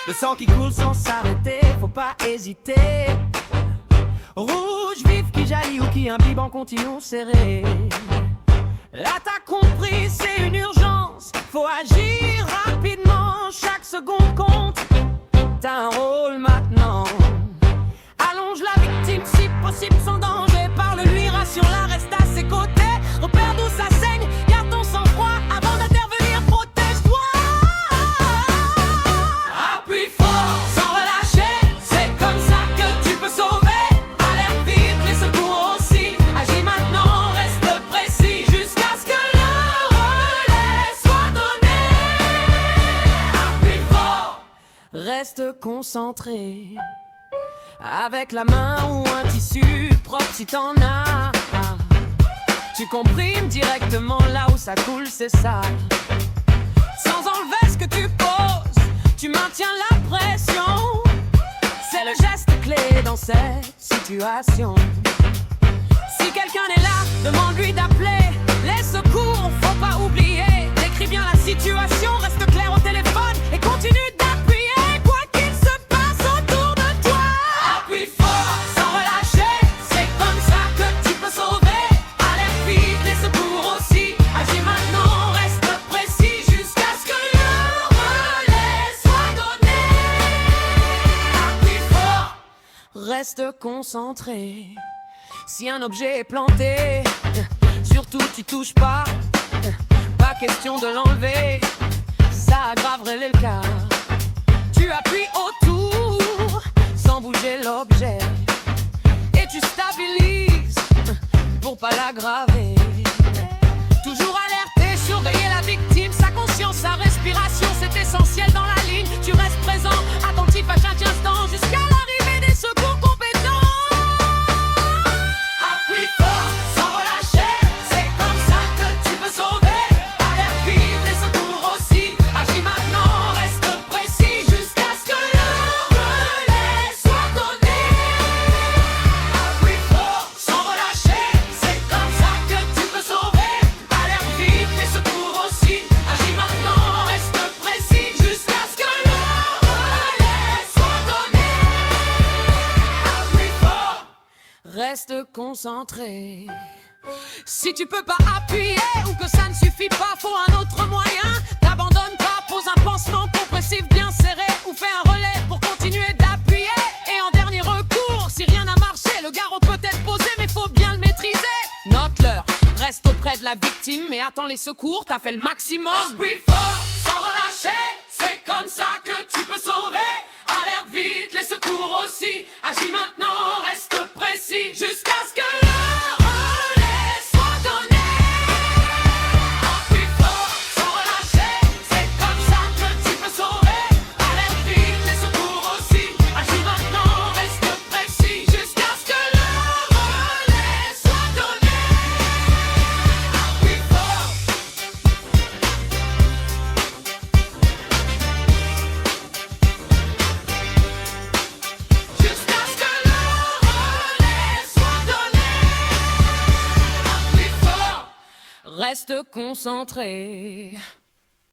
Le sang qui coule sans s'arrêter, faut pas hésiter. Rouge vif qui jaillit ou qui imbibe en continu serré. Là t'as compris, c'est une urgence. Faut agir rapidement, chaque seconde compte. T'as un rôle maintenant. Allonge la victime si possible sans danger. Parle-lui, rassure-la, reste à ses côtés. Repère d'où ça saigne, garde ton sang-froid avant d'intervenir, protège-toi. Appuie fort, sans relâcher, c'est comme ça que tu peux sauver. Alerte vite, les secours aussi. Agis maintenant, reste précis jusqu'à ce que le relais soit donné. Appuie fort, reste concentré. Avec la main ou un tissu propre si t'en as. Tu comprimes directement là où ça coule, c'est ça. Sans enlever ce que tu poses, tu maintiens la pression. C'est le geste clé dans cette situation. Si quelqu'un est là, demande-lui d'appeler les secours, faut pas oublier. Décris bien la situation, reste clair au téléphone et continue d'appuyer quoi qu'il se passe autour de toi. Appuie fort, sans relâcher, c'est comme ça que tu peux sauver. Alerte vite, les secours aussi. Agis maintenant, reste précis jusqu'à ce que le relais soit donné. Appuie fort, reste concentré. Si un objet est planté, surtout tu touches pas. Pas question de l'enlever, ça aggraverait le cas. Tu appuies autour, sans bouger l'objet. Et tu stabilises, pour pas l'aggraver. Toujours alerté, surveiller la victime. Sa conscience, sa respiration, c'est essentiel dans la ligne. Tu restes présent, attentif à chaque instant, jusqu'à l'arrivée des secours compétents. Appuie fort, sans relâcher, c'est comme ça que tu peux sauver. Alerte vite, les secours aussi. Agis maintenant, reste précis jusqu'à ce que le relais soit donné. Appuie fort, sans relâcher, c'est comme ça que tu peux sauver. Alerte vite, les secours aussi. Agis maintenant, reste précis jusqu'à ce que le relais soit donné. Appuie fort, reste concentré. Si tu peux pas appuyer ou que ça ne suffit pas, faut un autre moyen. T'abandonnes pas, pose un pansement compressif bien serré ou fais un relais pour continuer d'appuyer. Et en dernier recours, si rien n'a marché, le garrot peut être posé mais faut bien le maîtriser. Note l'heure, reste auprès de la victime et attends les secours, t'as fait le maximum. Appuie fort, sans relâcher, c'est comme ça que tu peux sauver. Alerte vite, les secours aussi. Agis maintenant, reste précis jusqu'à ce que le relais soit donné. Appuie fort, sans relâcher, c'est comme ça que tu peux sauver. Alerte vite, les secours aussi. Agis maintenant, reste précis jusqu'à ce que le relais soit donné. Appuie fort. Jusqu'à ce que le relais soit donné. Appuie fort, reste concentré.